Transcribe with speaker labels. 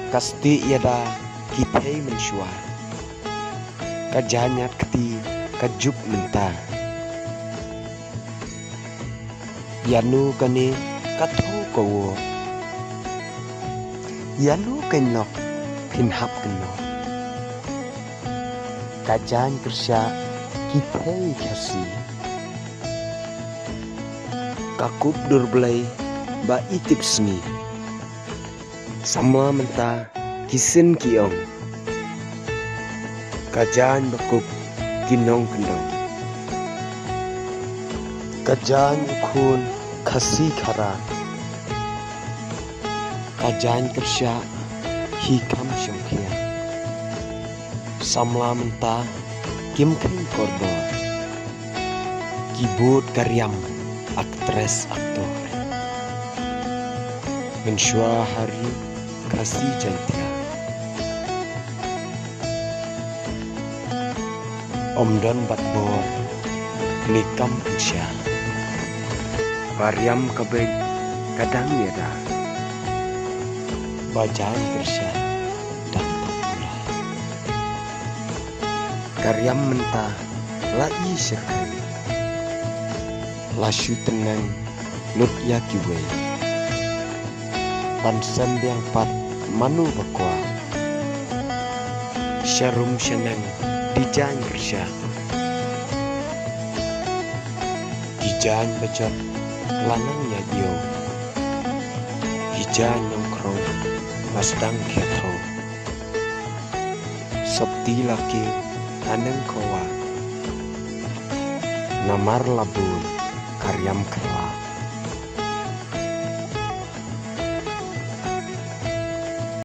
Speaker 1: Kasti yada kitay mensua kajanyat keti kajuk menta yanu kane katho kowo yanu kenok pinhap keno kajan kerja kitay kasi kakup durbelai ba itip sengi sama menta kisin kiong kajan bakup kinong kendong kajan ukun kasi khara kajan kerja hikam syongkhia samla menta kimkeng kordo kibut karyam aktres aktor mensua hari kasih jantia omdan batbor nikam insya karyam kabeg kadang yada bajaan kerja dan pula karyam mentah lai sekali lasu tenang nut yakiwe pansan yang pat manu bakwa syarum senang dijan kerja dijan bejat lanangnya dio dijan nongkrong masdang kiatau sabti laki aneng kowa namar labun karyam kala